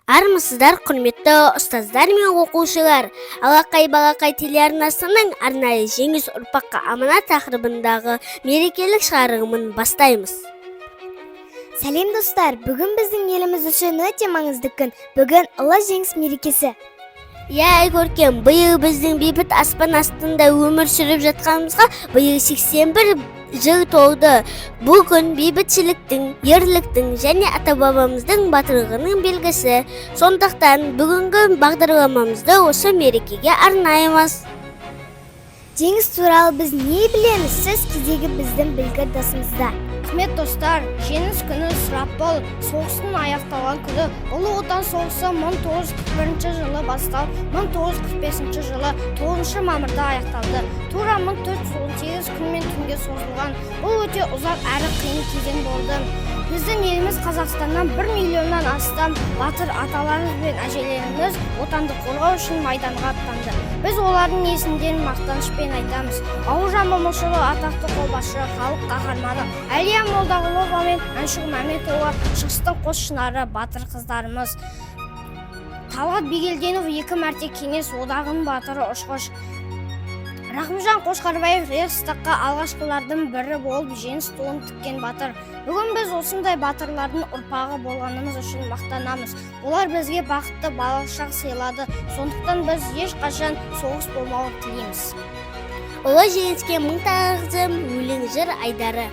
Армысыздар, құрметті ұстаздар мен оқушылар. Алақай Балақай телеарнасының арнайы жеңіс ұрпаққа аманат тақырыбындағы мерекелік шығарылымын бастаймыз. Сәлем достар, бүгін біздің еліміз үшін өте маңызды күн. Бүгін ұлы жеңіс мерекесі. Көркем, биыл біздің бейбіт аспан астында өмір сүріп жатқанымызға биыл 81 жыл толды. Бұл күн бейбітшіліктің, ерліктің және ата-бабамыздың батырлығының белгісі. Сондықтан бүгінгі бағдарламамызды осы мерекеге арнаймыз. Жеңіс туралы біз не білеміз? Сіз кездегі біздің білгі досымызда. Рахмет достар, жеңіс күні сұрапыл соғыстың аяқталған күні. Ұлы Отан соғысы 1941 жылы басталып, 1945 жылы 9 мамырда аяқталды. Тура 1418 күн мен түнге созылған. Бұл өте ұзақ әрі қиын кезең болды. Біздің еліміз Қазақстаннан 1 миллионнан астам батыр аталарымыз бен әжелеріміз отанды қорғау үшін майданға аттанды. Біз олардың есімдерін мақтанышпен айтамыз. Бауыржан Момышұлы атақты қолбасшы, халық қаһарманы, Әлия Молдағұлова мен Әншуғ Мәметова шығыстың қос шынары батыр қыздарымыз. Талғат Бигелдинов 2 мәрте кеңес одағының батыры ұшқыш. Рахымжан Қошқарбаев Рейхстагқа алғашқылардың бірі болып жеңіс туын тіккен батыр. Бүгін біз осындай батырлардың ұрпағы болғанымыз үшін мақтанамыз. Олар бізге бақытты балалық шақ сыйлады. Сондықтан біз ешқашан соғыс болмауын тілейміз. Ұлы жеңіске мың тағзым, өлең жыр айдары.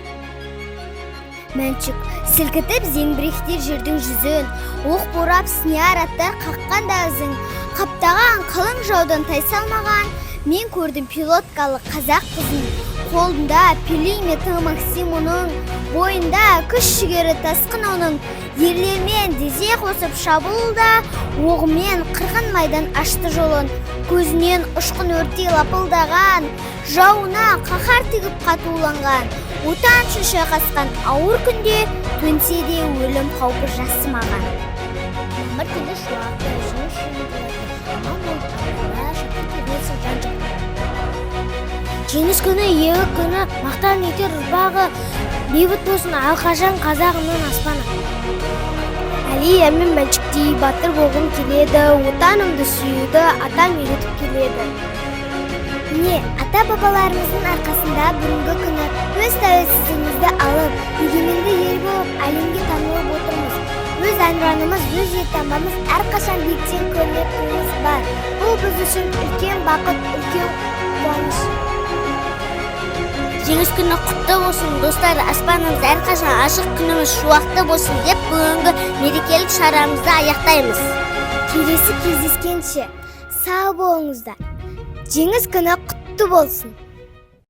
Мәншүк сілкітіп зеңбіректер жердің жүзін, оқ борап снияр аттар қаққанда ізін, қаптаған қалың жаудан тайсалмаған. Мен көрдім пилоткалы қазақ қызын, қолында пулемет Максим оның, бойында күш жігері тасқын оның. Ерлермен дезе қосып шабуылда, оғымен қырғын майдан ашты жолын. Көзінен ұшқын өртей лапылдаған, жауына қаһар тігіп қатуланған. Отан үшін шайқасқан ауыр күнде төнсе де өлім қаупі жасымаған. Мамыр күні шуақты жеңіс Жеңіс күні, ерлік күні, мақтан етер ұрпағы, бейбіт болсын әрқашан қазағымның аспаны. Әлия мен Мәншүктей батыр болғым келеді, отанымды сүюді атам үйретіп келеді. Міне, ата-бабаларымыздың арқасында бүгінгі күні өз тәуелсіздігімізді алып, егеменді ел болып, әлемге танылып отырмыз. Өз әнұранымыз, өз елтаңбамыз әрқашан биіктен көрінер туымыз бар. Бұл біз үшін үлкен бақыт, үлкен қуаныш. Жеңіс күні құтты болсын, достар, аспанымыз әрқашан ашық, күніміз шуақты болсын деп бүгінгі мерекелік шарамызды аяқтаймыз. Келесі кездескенше сау болыңыздар. Жеңіс күні құтты болсын.